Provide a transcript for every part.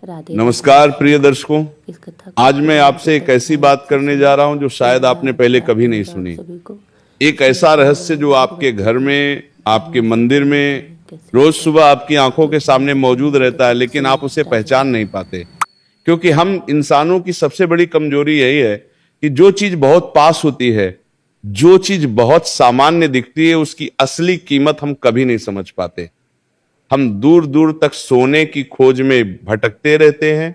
नमस्कार प्रिय दर्शकों, आज मैं आपसे एक ऐसी बात करने जा रहा हूं जो शायद आपने पहले कभी नहीं सुनी। एक ऐसा रहस्य जो आपके घर में, आपके मंदिर में रोज सुबह आपकी आंखों के सामने मौजूद रहता है, लेकिन आप उसे पहचान नहीं पाते। क्योंकि हम इंसानों की सबसे बड़ी कमजोरी यही है कि जो चीज बहुत पास होती है, जो चीज बहुत सामान्य दिखती है, उसकी असली कीमत हम कभी नहीं समझ पाते। हम दूर दूर तक सोने की खोज में भटकते रहते हैं,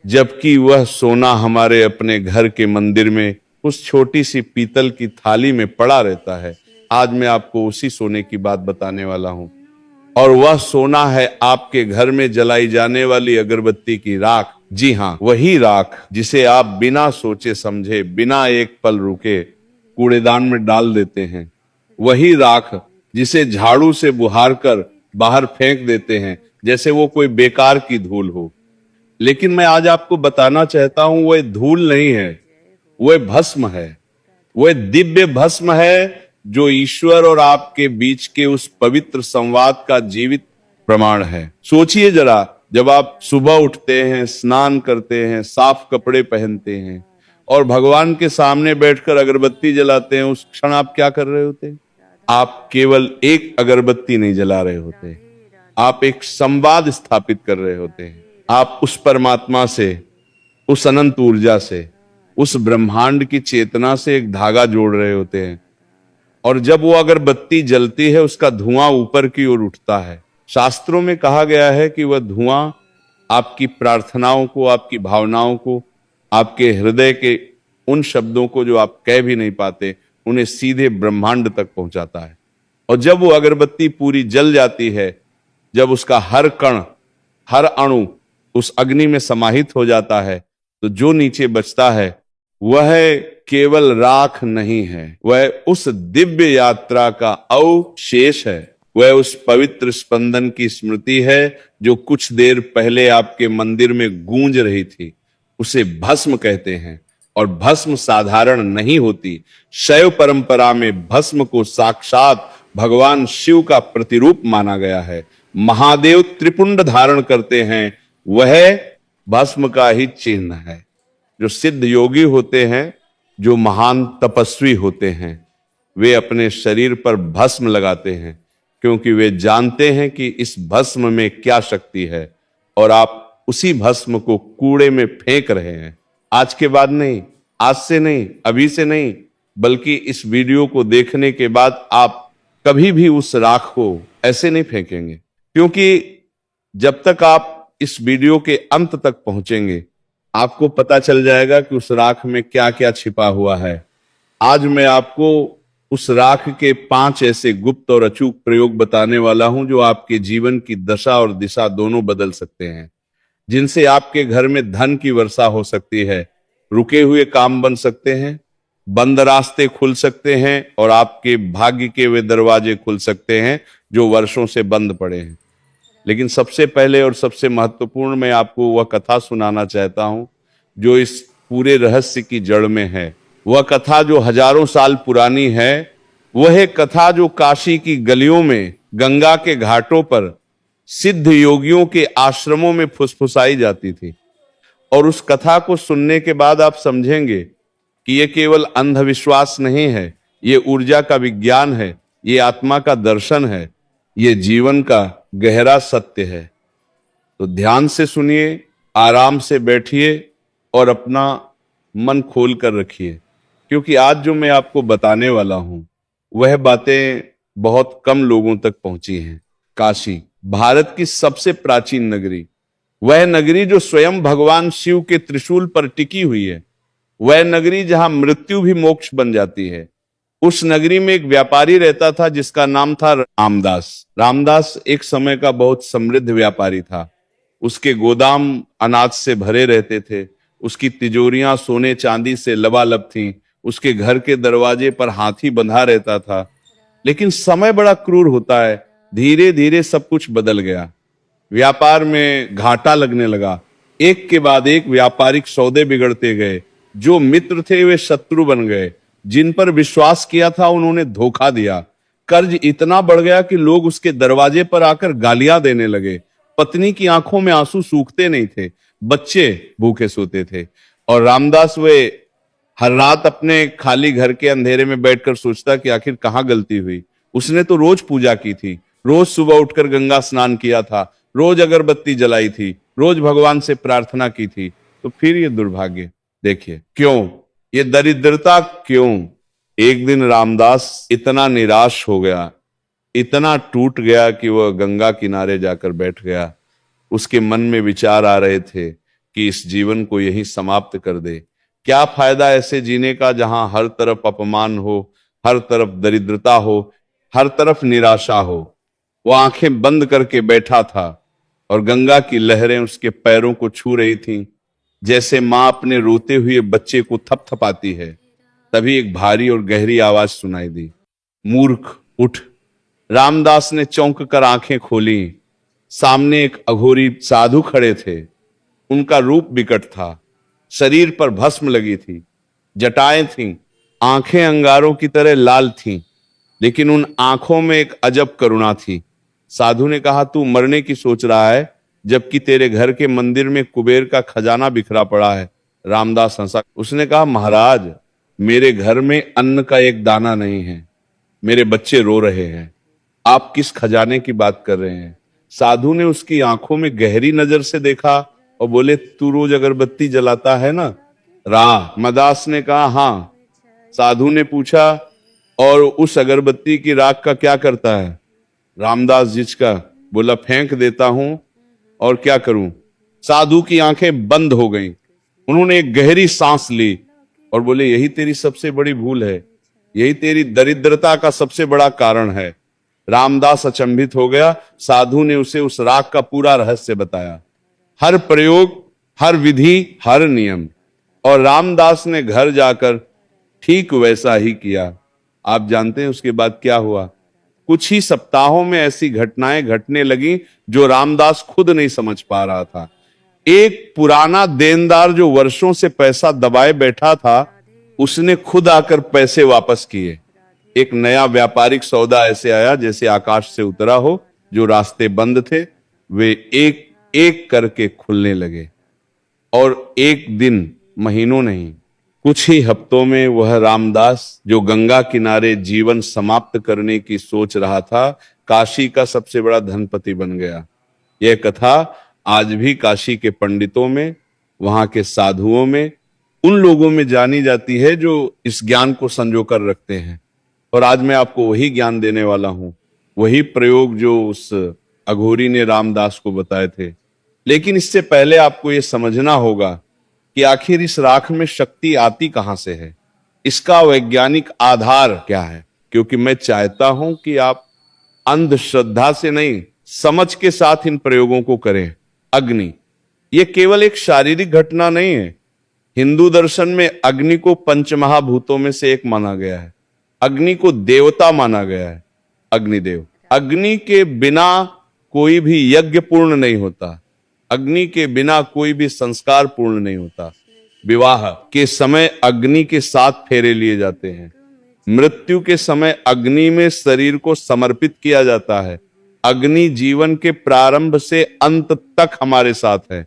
जबकि वह सोना हमारे अपने घर के मंदिर में उस छोटी सी पीतल की थाली में पड़ा रहता है। आज मैं आपको उसी सोने की बात बताने वाला हूं, और वह सोना है आपके घर में जलाई जाने वाली अगरबत्ती की राख। जी हां, वही राख जिसे आप बिना सोचे समझे, बिना एक पल रुके कूड़ेदान में डाल देते हैं। वही राख जिसे झाड़ू से बुहार कर बाहर फेंक देते हैं जैसे वो कोई बेकार की धूल हो। लेकिन मैं आज आपको बताना चाहता हूं, वह धूल नहीं है, वह भस्म है। वह दिव्य भस्म है जो ईश्वर और आपके बीच के उस पवित्र संवाद का जीवित प्रमाण है। सोचिए जरा, जब आप सुबह उठते हैं, स्नान करते हैं, साफ कपड़े पहनते हैं और भगवान के सामने बैठकर अगरबत्ती जलाते हैं, उस क्षण आप क्या कर रहे होते हैं? आप केवल एक अगरबत्ती नहीं जला रहे होते, आप एक संवाद स्थापित कर रहे होते हैं। आप उस परमात्मा से, उस अनंत ऊर्जा से, उस ब्रह्मांड की चेतना से एक धागा जोड़ रहे होते हैं। और जब वो अगरबत्ती जलती है, उसका धुआं ऊपर की ओर उठता है। शास्त्रों में कहा गया है कि वह धुआं आपकी प्रार्थनाओं को, आपकी भावनाओं को, आपके हृदय के उन शब्दों को जो आप कह भी नहीं पाते, उन्हें सीधे ब्रह्मांड तक पहुंचाता है। और जब वो अगरबत्ती पूरी जल जाती है, जब उसका हर कण, हर अणु उस अग्नि में समाहित हो जाता है, तो जो नीचे बचता है वह केवल राख नहीं है, वह उस दिव्य यात्रा का अवशेष है। वह उस पवित्र स्पंदन की स्मृति है जो कुछ देर पहले आपके मंदिर में गूंज रही थी। उसे भस्म कहते हैं, और भस्म साधारण नहीं होती। शैव परंपरा में भस्म को साक्षात भगवान शिव का प्रतिरूप माना गया है। महादेव त्रिपुंड धारण करते हैं, वह भस्म का ही चिन्ह है। जो सिद्ध योगी होते हैं, जो महान तपस्वी होते हैं, वे अपने शरीर पर भस्म लगाते हैं, क्योंकि वे जानते हैं कि इस भस्म में क्या शक्ति है। और आप उसी भस्म को कूड़े में फेंक रहे हैं। आज के बाद नहीं, आज से नहीं, अभी से नहीं, बल्कि इस वीडियो को देखने के बाद आप कभी भी उस राख को ऐसे नहीं फेंकेंगे। क्योंकि जब तक आप इस वीडियो के अंत तक पहुंचेंगे, आपको पता चल जाएगा कि उस राख में क्या क्या छिपा हुआ है। आज मैं आपको उस राख के 5 ऐसे गुप्त और अचूक प्रयोग बताने वाला हूं जो आपके जीवन की दशा और दिशा दोनों बदल सकते हैं, जिनसे आपके घर में धन की वर्षा हो सकती है, रुके हुए काम बन सकते हैं, बंद रास्ते खुल सकते हैं, और आपके भाग्य के वे दरवाजे खुल सकते हैं जो वर्षों से बंद पड़े हैं। लेकिन सबसे पहले और सबसे महत्वपूर्ण मैं आपको वह कथा सुनाना चाहता हूं जो इस पूरे रहस्य की जड़ में है। वह कथा जो हजारों साल पुरानी है, वह कथा जो काशी की गलियों में, गंगा के घाटों पर, सिद्ध योगियों के आश्रमों में फुसफुसाई जाती थी। और उस कथा को सुनने के बाद आप समझेंगे कि यह केवल अंधविश्वास नहीं है, ये ऊर्जा का विज्ञान है, ये आत्मा का दर्शन है, ये जीवन का गहरा सत्य है। तो ध्यान से सुनिए, आराम से बैठिए और अपना मन खोल कर रखिए, क्योंकि आज जो मैं आपको बताने वाला हूं वह बातें बहुत कम लोगों तक पहुंची हैं। काशी, भारत की सबसे प्राचीन नगरी, वह नगरी जो स्वयं भगवान शिव के त्रिशूल पर टिकी हुई है, वह नगरी जहां मृत्यु भी मोक्ष बन जाती है। उस नगरी में एक व्यापारी रहता था जिसका नाम था रामदास। रामदास एक समय का बहुत समृद्ध व्यापारी था। उसके गोदाम अनाज से भरे रहते थे, उसकी तिजोरियां सोने चांदी से लबालब थीं, उसके घर के दरवाजे पर हाथी बंधा रहता था। लेकिन समय बड़ा क्रूर होता है, धीरे धीरे सब कुछ बदल गया। व्यापार में घाटा लगने लगा, एक के बाद एक व्यापारिक सौदे बिगड़ते गए। जो मित्र थे वे शत्रु बन गए, जिन पर विश्वास किया था उन्होंने धोखा दिया। कर्ज इतना बढ़ गया कि लोग उसके दरवाजे पर आकर गालियां देने लगे। पत्नी की आंखों में आंसू सूखते नहीं थे, बच्चे भूखे सोते थे। और रामदास वे हर रात अपने खाली घर के अंधेरे में बैठकर सोचता कि आखिर कहां गलती हुई। उसने तो रोज पूजा की थी, रोज सुबह उठकर गंगा स्नान किया था, रोज अगरबत्ती जलाई थी, रोज भगवान से प्रार्थना की थी, तो फिर ये दुर्भाग्य। देखिए क्यों, ये दरिद्रता क्यों। एक दिन रामदास इतना निराश हो गया, इतना टूट गया कि वह गंगा किनारे जाकर बैठ गया। उसके मन में विचार आ रहे थे कि इस जीवन को यहीं समाप्त कर दे। क्या फायदा ऐसे जीने का जहां हर तरफ अपमान हो, हर तरफ दरिद्रता हो, हर तरफ निराशा हो। वो आंखें बंद करके बैठा था और गंगा की लहरें उसके पैरों को छू रही थीं, जैसे मां अपने रोते हुए बच्चे को थपथपाती है। तभी एक भारी और गहरी आवाज सुनाई दी, मूर्ख उठ। रामदास ने चौंक कर आंखें खोली। सामने एक अघोरी साधु खड़े थे। उनका रूप विकट था, शरीर पर भस्म लगी थी, जटाएं थीं, आंखें अंगारों की तरह लाल थीं, लेकिन उन आंखों में एक अजब करुणा थी। साधु ने कहा, तू मरने की सोच रहा है जबकि तेरे घर के मंदिर में कुबेर का खजाना बिखरा पड़ा है। रामदास हंसा। उसने कहा, महाराज मेरे घर में अन्न का एक दाना नहीं है, मेरे बच्चे रो रहे हैं, आप किस खजाने की बात कर रहे हैं। साधु ने उसकी आंखों में गहरी नजर से देखा और बोले, तू रोज अगरबत्ती जलाता है ना। रामदास ने कहा, हाँ। साधु ने पूछा, और उस अगरबत्ती की राख का क्या करता है। रामदास जिसका बोला, फेंक देता हूं, और क्या करूं। साधु की आंखें बंद हो गईं। उन्होंने एक गहरी सांस ली और बोले, यही तेरी सबसे बड़ी भूल है, यही तेरी दरिद्रता का सबसे बड़ा कारण है। रामदास अचंभित हो गया। साधु ने उसे उस राख का पूरा रहस्य बताया, हर प्रयोग, हर विधि, हर नियम। और रामदास ने घर जाकर ठीक वैसा ही किया। आप जानते हैं उसके बाद क्या हुआ। कुछ ही सप्ताहों में ऐसी घटनाएं घटने लगी जो रामदास खुद नहीं समझ पा रहा था। एक पुराना देनदार जो वर्षों से पैसा दबाए बैठा था, उसने खुद आकर पैसे वापस किए। एक नया व्यापारिक सौदा ऐसे आया जैसे आकाश से उतरा हो। जो रास्ते बंद थे वे एक एक करके खुलने लगे, और एक दिन, महीनों नहीं, कुछ ही हफ्तों में वह रामदास जो गंगा किनारे जीवन समाप्त करने की सोच रहा था, काशी का सबसे बड़ा धनपति बन गया। यह कथा आज भी काशी के पंडितों में, वहां के साधुओं में, उन लोगों में जानी जाती है जो इस ज्ञान को संजो कर रखते हैं। और आज मैं आपको वही ज्ञान देने वाला हूं, वही प्रयोग जो उस अघोरी ने रामदास को बताए थे। लेकिन इससे पहले आपको यह समझना होगा कि आखिर इस राख में शक्ति आती कहां से है, इसका वैज्ञानिक आधार क्या है। क्योंकि मैं चाहता हूं कि आप अंधश्रद्धा से नहीं, समझ के साथ इन प्रयोगों को करें। अग्नि, यह केवल एक शारीरिक घटना नहीं है। हिंदू दर्शन में अग्नि को पंचमहाभूतों में से एक माना गया है। अग्नि को देवता माना गया है, अग्निदेव। अग्नि के बिना कोई भी यज्ञ पूर्ण नहीं होता, अग्नि के बिना कोई भी संस्कार पूर्ण नहीं होता। विवाह के समय अग्नि के 7 फेरे लिए जाते हैं। मृत्यु के समय अग्नि में शरीर को समर्पित किया जाता है। अग्नि जीवन के प्रारंभ से अंत तक हमारे साथ है।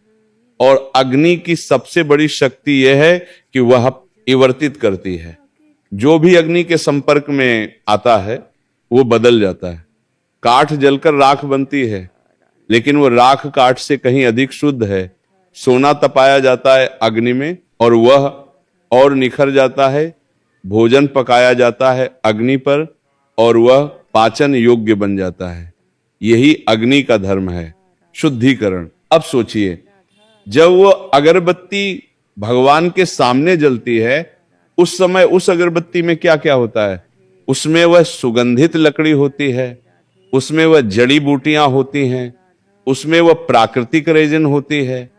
और अग्नि की सबसे बड़ी शक्ति यह है कि वह परिवर्तित करती है। जो भी अग्नि के संपर्क में आता है वो बदल जाता है। काठ जलकर राख बनती है, लेकिन वो राख काठ से कहीं अधिक शुद्ध है। सोना तपाया जाता है अग्नि में और वह और निखर जाता है। भोजन पकाया जाता है अग्नि पर और वह पाचन योग्य बन जाता है। यही अग्नि का धर्म है, शुद्धिकरण। अब सोचिए, जब वो अगरबत्ती भगवान के सामने जलती है, उस समय उस अगरबत्ती में क्या क्या होता है। उसमें वह सुगंधित लकड़ी होती है, उसमें वह जड़ी बूटियां होती हैं, उसमें वह प्राकृतिक रेजिन होती है,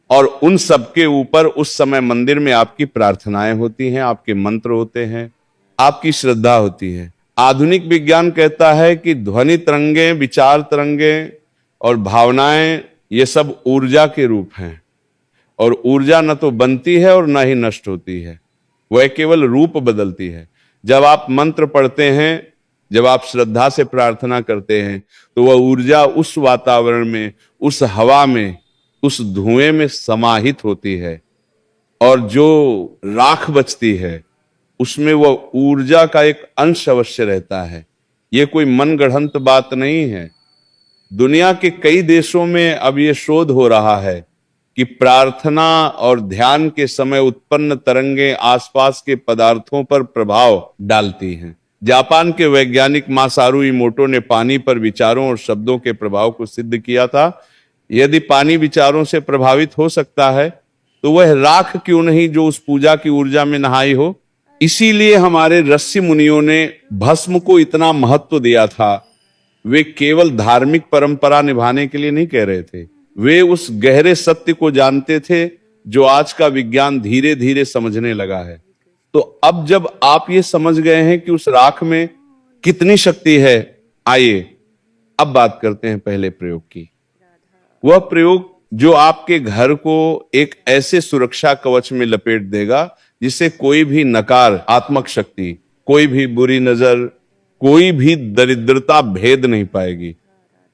और उन सब के ऊपर उस समय मंदिर में आपकी प्रार्थनाएं होती हैं, आपके मंत्र होते हैं, आपकी श्रद्धा होती है। आधुनिक विज्ञान कहता है कि ध्वनि तरंगे, विचार तरंगे और भावनाएं, ये सब ऊर्जा के रूप हैं। और ऊर्जा न तो बनती है और न ही नष्ट होती है, वह केवल रूप बदलती है। जब आप मंत्र पढ़ते हैं जब आप श्रद्धा से प्रार्थना करते हैं तो वह ऊर्जा उस वातावरण में, उस हवा में, उस धुएं में समाहित होती है, और जो राख बचती है उसमें वह ऊर्जा का एक अंश अवश्य रहता है। ये कोई मनगढ़ंत बात नहीं है। दुनिया के कई देशों में अब ये शोध हो रहा है कि प्रार्थना और ध्यान के समय उत्पन्न तरंगें आसपास के पदार्थों पर प्रभाव डालती हैं। जापान के वैज्ञानिक मासारू इमोटो ने पानी पर विचारों और शब्दों के प्रभाव को सिद्ध किया था। यदि पानी विचारों से प्रभावित हो सकता है तो वह राख क्यों नहीं जो उस पूजा की ऊर्जा में नहाई हो। इसीलिए हमारे ऋषि मुनियों ने भस्म को इतना महत्व दिया था। वे केवल धार्मिक परंपरा निभाने के लिए नहीं कह रहे थे, वे उस गहरे सत्य को जानते थे जो आज का विज्ञान धीरे धीरे समझने लगा है। तो अब जब आप ये समझ गए हैं कि उस राख में कितनी शक्ति है, आइए अब बात करते हैं पहले प्रयोग की। वह प्रयोग जो आपके घर को एक ऐसे सुरक्षा कवच में लपेट देगा जिससे कोई भी नकारात्मक शक्ति, कोई भी बुरी नजर, कोई भी दरिद्रता भेद नहीं पाएगी।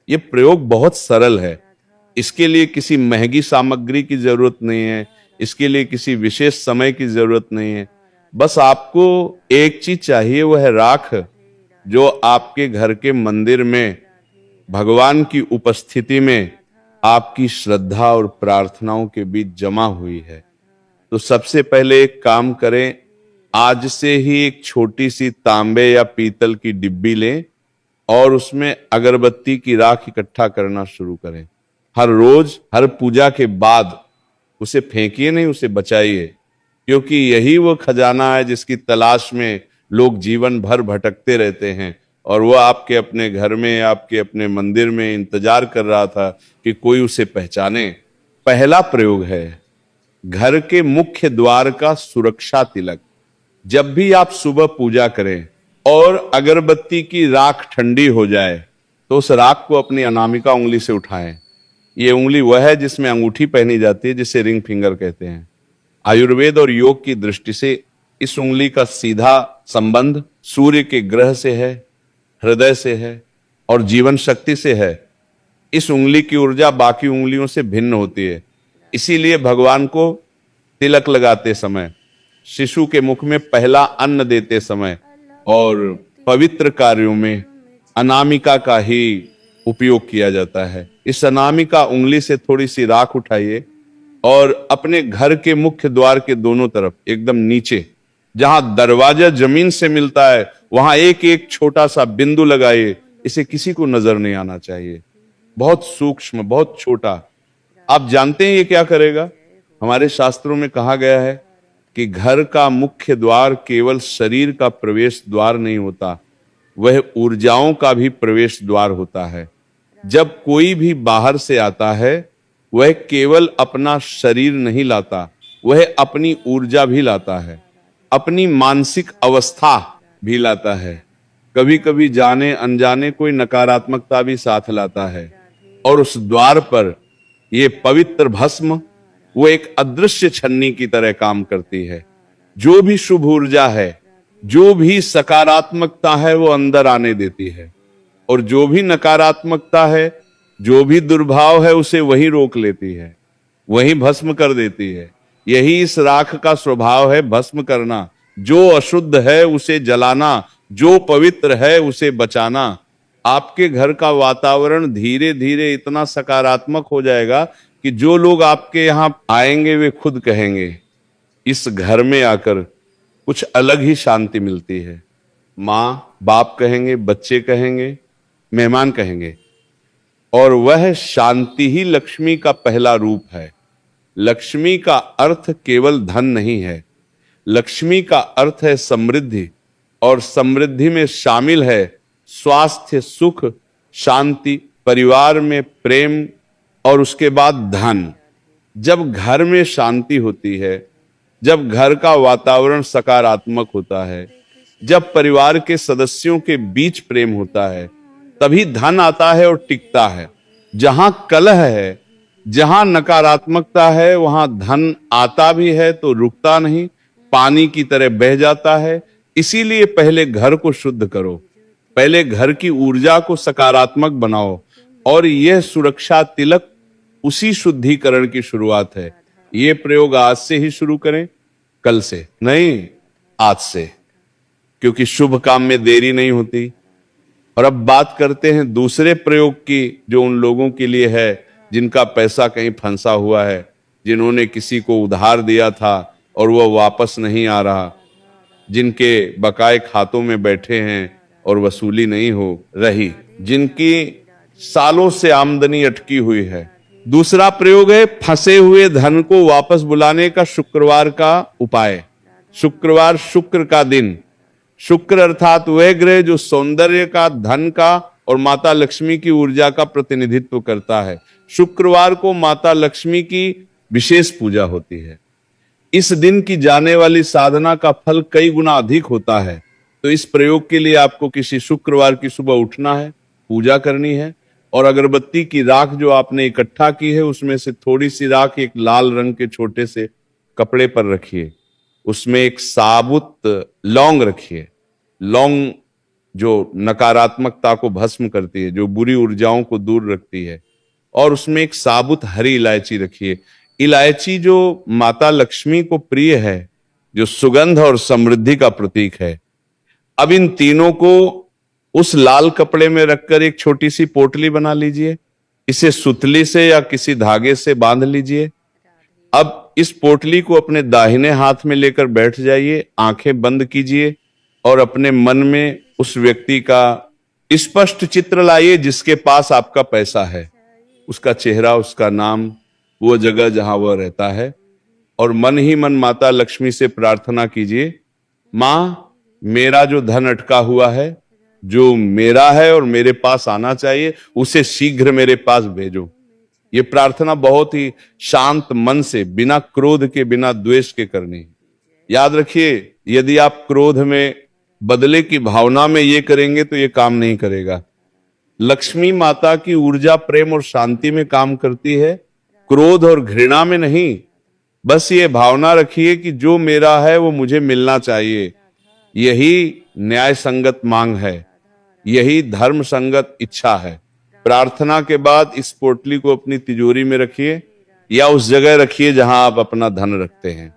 यह प्रयोग बहुत सरल है। इसके लिए किसी महंगी सामग्री की जरूरत नहीं है, इसके लिए किसी विशेष समय की जरूरत नहीं है। बस आपको एक चीज चाहिए, वह है राख जो आपके घर के मंदिर में भगवान की उपस्थिति में आपकी श्रद्धा और प्रार्थनाओं के बीच जमा हुई है। तो सबसे पहले एक काम करें, आज से ही एक छोटी सी तांबे या पीतल की डिब्बी लें और उसमें अगरबत्ती की राख इकट्ठा करना शुरू करें। हर रोज, हर पूजा के बाद उसे फेंकिए नहीं, उसे बचाइए, क्योंकि यही वो खजाना है जिसकी तलाश में लोग जीवन भर भटकते रहते हैं, और वह आपके अपने घर में, आपके अपने मंदिर में इंतजार कर रहा था कि कोई उसे पहचाने। पहला प्रयोग है घर के मुख्य द्वार का सुरक्षा तिलक। जब भी आप सुबह पूजा करें और अगरबत्ती की राख ठंडी हो जाए तो उस राख को अपनी अनामिका उंगली से उठाएं। ये उंगली वह है जिसमें अंगूठी पहनी जाती है, जिसे रिंग फिंगर कहते हैं। आयुर्वेद और योग की दृष्टि से इस उंगली का सीधा संबंध सूर्य के ग्रह से है, हृदय से है और जीवन शक्ति से है। इस उंगली की ऊर्जा बाकी उंगलियों से भिन्न होती है। इसीलिए भगवान को तिलक लगाते समय, शिशु के मुख में पहला अन्न देते समय और पवित्र कार्यों में अनामिका का ही उपयोग किया जाता है। इस अनामिका उंगली से थोड़ी सी राख उठाइए और अपने घर के मुख्य द्वार के दोनों तरफ एकदम नीचे, जहां दरवाजा जमीन से मिलता है, वहां एक एक छोटा सा बिंदु लगाइए। इसे किसी को नजर नहीं आना चाहिए, बहुत सूक्ष्म, बहुत छोटा। आप जानते हैं ये क्या करेगा? हमारे शास्त्रों में कहा गया है कि घर का मुख्य द्वार केवल शरीर का प्रवेश द्वार नहीं होता, वह ऊर्जाओं का भी प्रवेश द्वार होता है। जब कोई भी बाहर से आता है वह केवल अपना शरीर नहीं लाता, वह अपनी ऊर्जा भी लाता है, अपनी मानसिक अवस्था भी लाता है। कभी कभी जाने अनजाने कोई नकारात्मकता भी साथ लाता है, और उस द्वार पर ये पवित्र भस्म वो एक अदृश्य छन्नी की तरह काम करती है। जो भी शुभ ऊर्जा है, जो भी सकारात्मकता है, वो अंदर आने देती है, और जो भी नकारात्मकता है, जो भी दुर्भाव है, उसे वही रोक लेती है, वही भस्म कर देती है। यही इस राख का स्वभाव है, भस्म करना। जो अशुद्ध है उसे जलाना, जो पवित्र है उसे बचाना। आपके घर का वातावरण धीरे धीरे इतना सकारात्मक हो जाएगा कि जो लोग आपके यहां आएंगे वे खुद कहेंगे, इस घर में आकर कुछ अलग ही शांति मिलती है। माँ बाप कहेंगे, बच्चे कहेंगे, मेहमान कहेंगे। और वह शांति ही लक्ष्मी का पहला रूप है। लक्ष्मी का अर्थ केवल धन नहीं है, लक्ष्मी का अर्थ है समृद्धि, और समृद्धि में शामिल है स्वास्थ्य, सुख, शांति, परिवार में प्रेम, और उसके बाद धन। जब घर में शांति होती है, जब घर का वातावरण सकारात्मक होता है, जब परिवार के सदस्यों के बीच प्रेम होता है, तभी धन आता है और टिकता है। जहां कलह है, जहां नकारात्मकता है, वहां धन आता भी है तो रुकता नहीं, पानी की तरह बह जाता है। इसीलिए पहले घर को शुद्ध करो, पहले घर की ऊर्जा को सकारात्मक बनाओ, और यह सुरक्षा तिलक उसी शुद्धिकरण की शुरुआत है। ये प्रयोग आज से ही शुरू करें, कल से नहीं, आज से, क्योंकि शुभ काम में देरी नहीं होती। और अब बात करते हैं दूसरे प्रयोग की, जो उन लोगों के लिए है जिनका पैसा कहीं फंसा हुआ है, जिन्होंने किसी को उधार दिया था और वह वापस नहीं आ रहा, जिनके बकाए खातों में बैठे हैं और वसूली नहीं हो रही, जिनकी सालों से आमदनी अटकी हुई है। दूसरा प्रयोग है फंसे हुए धन को वापस बुलाने का शुक्रवार का उपाय। शुक्रवार, शुक्र का दिन। शुक्र अर्थात वह ग्रह जो सौंदर्य का, धन का और माता लक्ष्मी की ऊर्जा का प्रतिनिधित्व करता है। शुक्रवार को माता लक्ष्मी की विशेष पूजा होती है। इस दिन की जाने वाली साधना का फल कई गुना अधिक होता है। तो इस प्रयोग के लिए आपको किसी शुक्रवार की सुबह उठना है, पूजा करनी है, और अगरबत्ती की राख जो आपने इकट्ठा की है उसमें से थोड़ी सी राख एक लाल रंग के छोटे से कपड़े पर रखिए। उसमें एक साबुत लौंग रखिए। लौंग जो नकारात्मकता को भस्म करती है, जो बुरी ऊर्जाओं को दूर रखती है। और उसमें एक साबुत हरी इलायची रखिए। इलायची जो माता लक्ष्मी को प्रिय है, जो सुगंध और समृद्धि का प्रतीक है। अब इन तीनों को उस लाल कपड़े में रखकर एक छोटी सी पोटली बना लीजिए। इसे सुतली से या किसी धागे से बांध लीजिए। अब इस पोटली को अपने दाहिने हाथ में लेकर बैठ जाइए, आंखें बंद कीजिए और अपने मन में उस व्यक्ति का स्पष्ट चित्र लाइए जिसके पास आपका पैसा है, उसका चेहरा, उसका नाम, वो जगह जहां वह रहता है। और मन ही मन माता लक्ष्मी से प्रार्थना कीजिए, मां, मेरा जो धन अटका हुआ है, जो मेरा है और मेरे पास आना चाहिए, उसे शीघ्र मेरे पास भेजो। ये प्रार्थना बहुत ही शांत मन से, बिना क्रोध के, बिना द्वेष के करनी है। याद रखिए, यदि आप क्रोध में, बदले की भावना में ये करेंगे तो ये काम नहीं करेगा। लक्ष्मी माता की ऊर्जा प्रेम और शांति में काम करती है, क्रोध और घृणा में नहीं। बस ये भावना रखिए कि जो मेरा है वो मुझे मिलना चाहिए। यही न्याय संगत मांग है, यही धर्म संगत इच्छा है। प्रार्थना के बाद इस पोटली को अपनी तिजोरी में रखिए या उस जगह रखिए जहां आप अपना धन रखते हैं।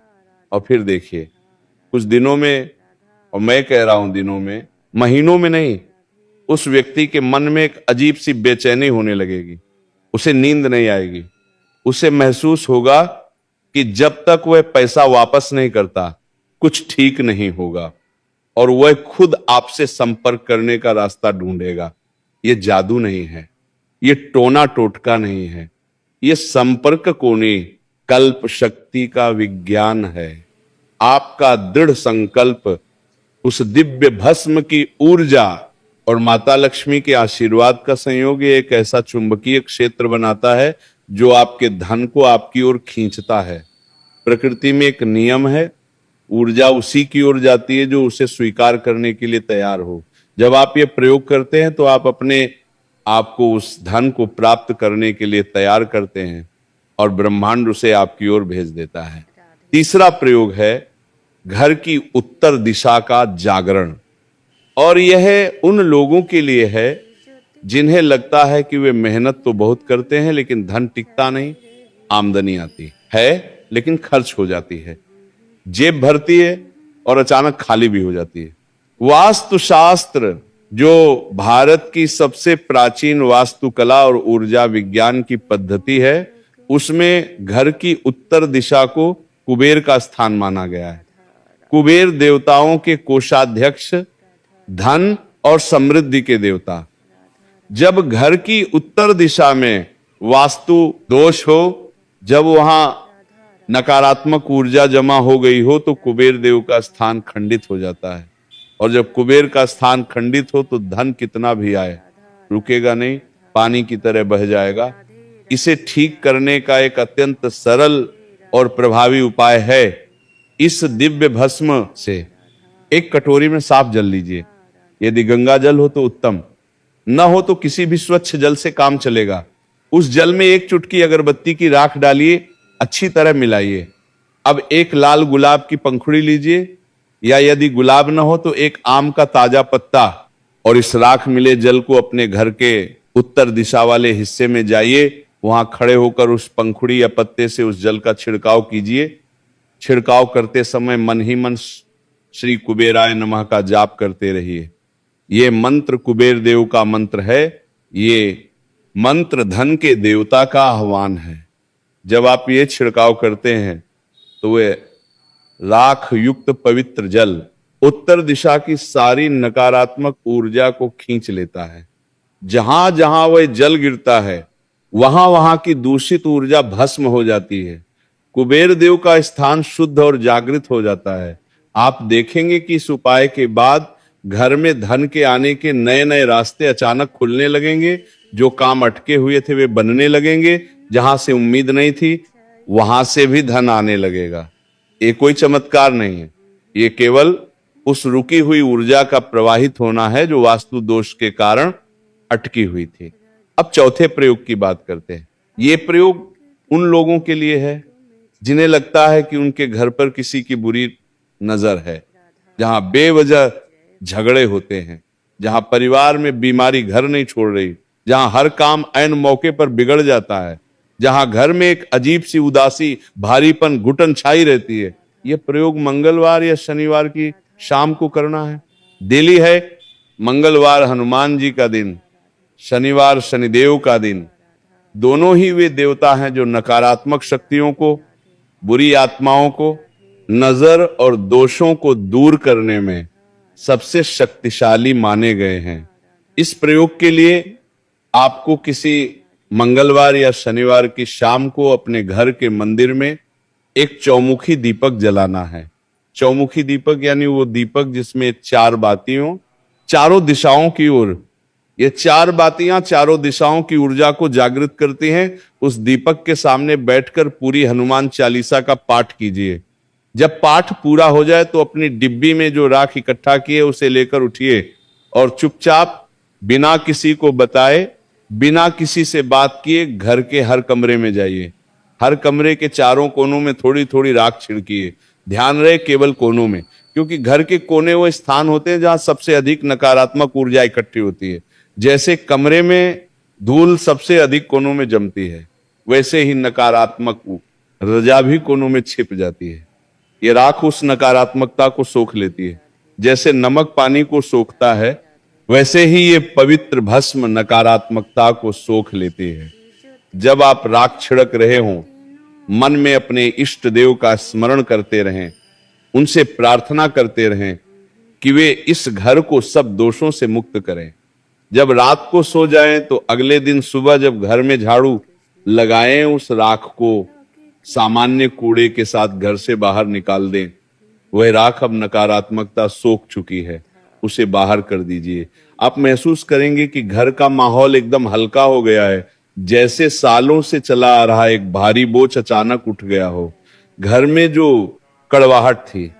और फिर देखिए, कुछ दिनों में, और मैं कह रहा हूं दिनों में, महीनों में नहीं, उस व्यक्ति के मन में एक अजीब सी बेचैनी होने लगेगी। उसे नींद नहीं आएगी। उसे महसूस होगा कि जब तक वह पैसा वापस नहीं करता कुछ ठीक नहीं होगा, और वह खुद आपसे संपर्क करने का रास्ता ढूंढेगा। यह जादू नहीं है, यह टोना टोटका नहीं है, यह संपर्क कोनी कल्प शक्ति का विज्ञान है। आपका दृढ़ संकल्प उस दिव्य भस्म की ऊर्जा और माता लक्ष्मी के आशीर्वाद का संयोग एक ऐसा चुंबकीय क्षेत्र बनाता है जो आपके धन को आपकी ओर खींचता है। प्रकृति में एक नियम है, ऊर्जा उसी की ओर जाती है जो उसे स्वीकार करने के लिए तैयार हो। जब आप ये प्रयोग करते हैं तो आप अपने आप को उस धन को प्राप्त करने के लिए तैयार करते हैं और ब्रह्मांड उसे आपकी ओर भेज देता है। तीसरा प्रयोग है घर की उत्तर दिशा का जागरण, और यह उन लोगों के लिए है जिन्हें लगता है कि वे मेहनत तो बहुत करते हैं लेकिन धन टिकता नहीं। आमदनी आती है लेकिन खर्च हो जाती है, जेब भरती है और अचानक खाली भी हो जाती है। वास्तुशास्त्र, जो भारत की सबसे प्राचीन वास्तुकला और ऊर्जा विज्ञान की पद्धति है, उसमें घर की उत्तर दिशा को कुबेर का स्थान माना गया है। कुबेर देवताओं के कोषाध्यक्ष, धन और समृद्धि के देवता। जब घर की उत्तर दिशा में वास्तु दोष हो, जब वहां नकारात्मक ऊर्जा जमा हो गई हो, तो कुबेर देव का स्थान खंडित हो जाता है। और जब कुबेर का स्थान खंडित हो तो धन कितना भी आए रुकेगा नहीं, पानी की तरह बह जाएगा। इसे ठीक करने का एक अत्यंत सरल और प्रभावी उपाय है, इस दिव्य भस्म से एक कटोरी में साफ जल लीजिए। यदि गंगा जल हो तो उत्तम, न हो तो किसी भी स्वच्छ जल से काम चलेगा। उस जल में एक चुटकी अगरबत्ती की राख डालिए, अच्छी तरह मिलाइए। अब एक लाल गुलाब की पंखुड़ी लीजिए, या यदि गुलाब न हो तो एक आम का ताजा पत्ता और इस राख मिले जल को अपने घर के उत्तर दिशा वाले हिस्से में जाइए, वहां खड़े होकर उस पंखुड़ी या पत्ते से उस जल का छिड़काव कीजिए। छिड़काव करते समय मन ही मन श्री कुबेराय नमः का जाप करते रहिए। ये मंत्र कुबेर देव का मंत्र है, ये मंत्र धन के देवता का आह्वान है। जब आप ये छिड़काव करते हैं तो वे राख युक्त पवित्र जल उत्तर दिशा की सारी नकारात्मक ऊर्जा को खींच लेता है। जहां जहां वह जल गिरता है वहां वहां की दूषित ऊर्जा भस्म हो जाती है। कुबेर देव का स्थान शुद्ध और जागृत हो जाता है। आप देखेंगे कि इस उपाय के बाद घर में धन के आने के नए नए रास्ते अचानक खुलने लगेंगे। जो काम अटके हुए थे वे बनने लगेंगे। जहां से उम्मीद नहीं थी वहां से भी धन आने लगेगा। ये कोई चमत्कार नहीं है, ये केवल उस रुकी हुई ऊर्जा का प्रवाहित होना है जो वास्तु दोष के कारण अटकी हुई थी। अब चौथे प्रयोग की बात करते हैं। ये प्रयोग उन लोगों के लिए है जिन्हें लगता है कि उनके घर पर किसी की बुरी नजर है, जहां बेवजह झगड़े होते हैं, जहां परिवार में बीमारी घर नहीं छोड़ रही, जहां हर काम ऐन मौके पर बिगड़ जाता है, जहां घर में एक अजीब सी उदासी, भारीपन, घुटन छाई रहती है। यह प्रयोग मंगलवार या शनिवार की शाम को करना है। दिल्ली है मंगलवार हनुमान जी का दिन, शनिवार शनिदेव का दिन। दोनों ही वे देवता हैं जो नकारात्मक शक्तियों को, बुरी आत्माओं को, नजर और दोषों को दूर करने में सबसे शक्तिशाली माने गए हैं। इस प्रयोग के लिए आपको किसी मंगलवार या शनिवार की शाम को अपने घर के मंदिर में एक चौमुखी दीपक जलाना है। चौमुखी दीपक यानी वो दीपक जिसमें 4 बातियों चारों दिशाओं की ओर, ये 4 बातियां चारों दिशाओं की ऊर्जा को जागृत करती हैं। उस दीपक के सामने बैठकर पूरी हनुमान चालीसा का पाठ कीजिए। जब पाठ पूरा हो जाए तो अपनी डिब्बी में जो राख इकट्ठा किए उसे लेकर उठिए और चुपचाप बिना किसी को बताए, बिना किसी से बात किए घर के हर कमरे में जाइए। हर कमरे के चारों कोनों में थोड़ी थोड़ी राख छिड़किए। ध्यान रहे केवल कोनों में, क्योंकि घर के कोने वो स्थान होते हैं जहां सबसे अधिक नकारात्मक ऊर्जा इकट्ठी होती है। जैसे कमरे में धूल सबसे अधिक कोनों में जमती है, वैसे ही नकारात्मक रजा भी कोनों में छिप जाती है। ये राख उस नकारात्मकता को सोख लेती है। जैसे नमक पानी को सोखता है, वैसे ही ये पवित्र भस्म नकारात्मकता को सोख लेती है। जब आप राख छिड़क रहे हों, मन में अपने इष्ट देव का स्मरण करते रहें, उनसे प्रार्थना करते रहें कि वे इस घर को सब दोषों से मुक्त करें। जब रात को सो जाएं तो अगले दिन सुबह जब घर में झाड़ू लगाएं, उस राख को सामान्य कूड़े के साथ घर से बाहर निकाल दें। वह राख अब नकारात्मकता सोख चुकी है, उसे बाहर कर दीजिए। आप महसूस करेंगे कि घर का माहौल एकदम हल्का हो गया है, जैसे सालों से चला आ रहा एक भारी बोझ अचानक उठ गया हो। घर में जो कड़वाहट थी,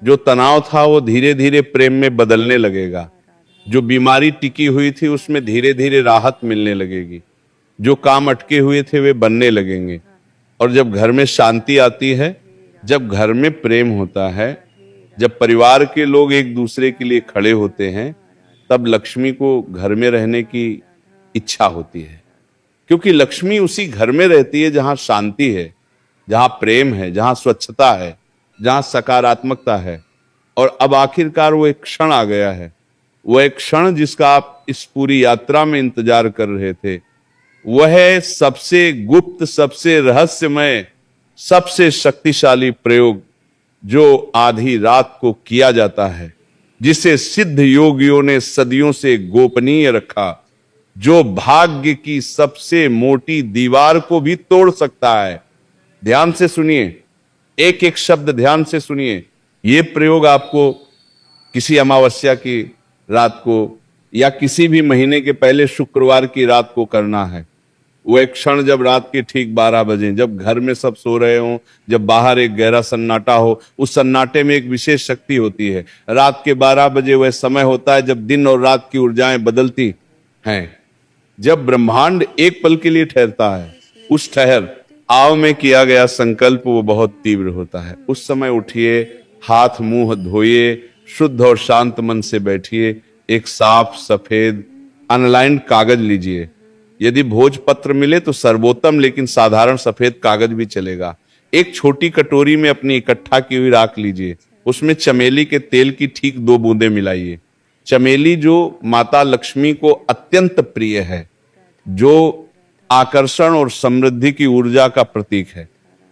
जो तनाव था, वो धीरे धीरे प्रेम में बदलने लगेगा। जो बीमारी टिकी हुई थी उसमें धीरे धीरे राहत मिलने लगेगी। जो काम अटके हुए थे वे बनने लगेंगे। और जब घर में शांति आती है, जब घर में प्रेम होता है, जब परिवार के लोग एक दूसरे के लिए खड़े होते हैं, तब लक्ष्मी को घर में रहने की इच्छा होती है। क्योंकि लक्ष्मी उसी घर में रहती है जहां शांति है, जहां प्रेम है, जहां स्वच्छता है, जहां सकारात्मकता है। और अब आखिरकार वो एक क्षण आ गया है, वो एक क्षण जिसका आप इस पूरी यात्रा में इंतजार कर रहे थे। वह सबसे गुप्त, सबसे रहस्यमय, सबसे शक्तिशाली प्रयोग जो आधी रात को किया जाता है, जिसे सिद्ध योगियों ने सदियों से गोपनीय रखा, जो भाग्य की सबसे मोटी दीवार को भी तोड़ सकता है। ध्यान से सुनिए, एक एक शब्द ध्यान से सुनिए। यह प्रयोग आपको किसी अमावस्या की रात को या किसी भी महीने के पहले शुक्रवार की रात को करना है। वो एक क्षण जब रात के ठीक 12 बजे, जब घर में सब सो रहे हों, जब बाहर एक गहरा सन्नाटा हो, उस सन्नाटे में एक विशेष शक्ति होती है। रात के 12 बजे वह समय होता है जब दिन और रात की ऊर्जाएं बदलती हैं, जब ब्रह्मांड एक पल के लिए ठहरता है। उस ठहर आव में किया गया संकल्प वो बहुत तीव्र होता है। उस समय उठिए, हाथ मुंह धोइए, शुद्ध और शांत मन से बैठिए, एक साफ सफेद अनलाइंड कागज लीजिए। यदि भोजपत्र मिले तो सर्वोत्तम, लेकिन साधारण सफेद कागज भी चलेगा। एक छोटी कटोरी में अपनी इकट्ठा की हुई राख लीजिए, उसमें चमेली के तेल की ठीक 2 बूंदें मिलाइए। चमेली जो माता लक्ष्मी को अत्यंत प्रिय है, जो आकर्षण और समृद्धि की ऊर्जा का प्रतीक है,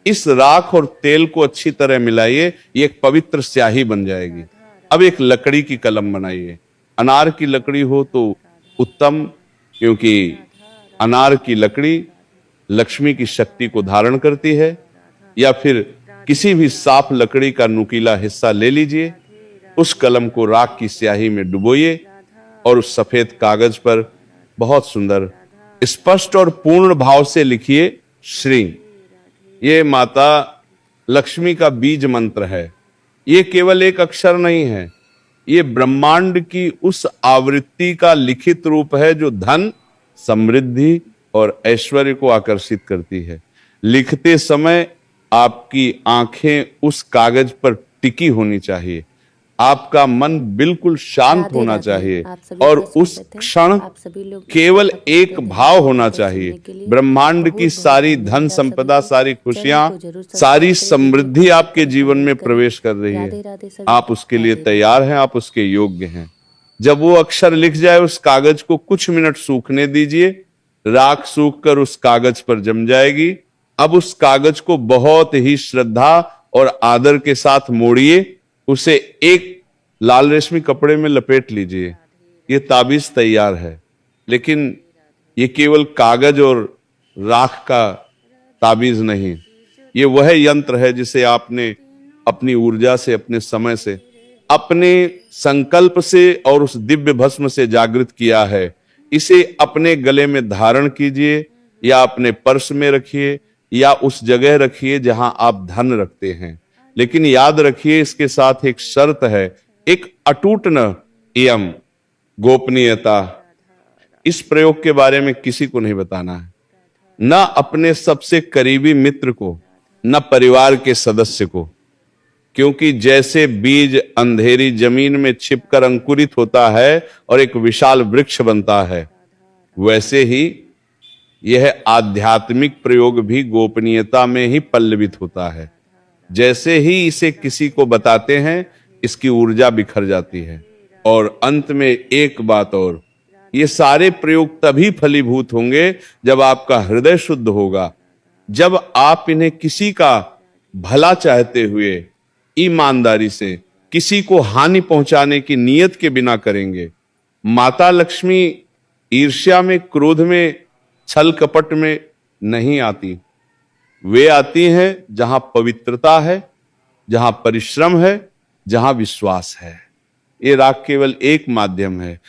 इस राख और तेल को अच्छी तरह मिलाइए, ये एक पवित्र स्याही बन जाएगी। अब एक लकड़ी की कलम बनाइए। अनार की लकड़ी हो तो उत्तम, क्योंकि अनार की लकड़ी लक्ष्मी की शक्ति को धारण करती है। या फिर किसी भी साफ लकड़ी का नुकीला हिस्सा ले लीजिए, उस कलम को राख की स्याही में डुबोइए और उस सफेद कागज पर बहुत सुंदर स्पष्ट और पूर्ण भाव से लिखिए श्री। ये माता लक्ष्मी का बीज मंत्र है। ये केवल एक अक्षर नहीं है, ये ब्रह्मांड की उस आवृत्ति का लिखित रूप है जो धन, समृद्धि और ऐश्वर्य को आकर्षित करती है। लिखते समय आपकी आंखें उस कागज पर टिकी होनी चाहिए, आपका मन बिल्कुल शांत होना चाहिए और उस क्षण केवल एक भाव होना चाहिए, ब्रह्मांड की सारी धन संपदा, सारी खुशियां, सारी समृद्धि आपके जीवन में प्रवेश कर रही है। आप उसके लिए तैयार हैं, आप उसके योग्य हैं। जब वो अक्षर लिख जाए, उस कागज को कुछ मिनट सूखने दीजिए। राख सूखकर उस कागज पर जम जाएगी। अब उस कागज को बहुत ही श्रद्धा और आदर के साथ मोड़िए, उसे एक लाल रेशमी कपड़े में लपेट लीजिए। ये ताबीज तैयार है। लेकिन ये केवल कागज और राख का ताबीज नहीं, ये वह यंत्र है जिसे आपने अपनी ऊर्जा से, अपने समय से, अपने संकल्प से और उस दिव्य भस्म से जागृत किया है। इसे अपने गले में धारण कीजिए या अपने पर्स में रखिए या उस जगह रखिए जहां आप धन रखते हैं। लेकिन याद रखिए, इसके साथ एक शर्त है, एक अटूट नियम, गोपनीयता। इस प्रयोग के बारे में किसी को नहीं बताना है, न अपने सबसे करीबी मित्र को, न परिवार के सदस्य को। क्योंकि जैसे बीज अंधेरी जमीन में छिपकर अंकुरित होता है और एक विशाल वृक्ष बनता है, वैसे ही यह आध्यात्मिक प्रयोग भी गोपनीयता में ही पल्लवित होता है। जैसे ही इसे किसी को बताते हैं, इसकी ऊर्जा बिखर जाती है। और अंत में एक बात और, ये सारे प्रयोग तभी फलीभूत होंगे जब आपका हृदय शुद्ध होगा, जब आप इन्हें किसी का भला चाहते हुए, ईमानदारी से, किसी को हानि पहुंचाने की नीयत के बिना करेंगे। माता लक्ष्मी ईर्ष्या में, क्रोध में, छल कपट में नहीं आती। वे आती हैं जहां पवित्रता है, जहां परिश्रम है, जहां विश्वास है। ये राग केवल एक माध्यम है।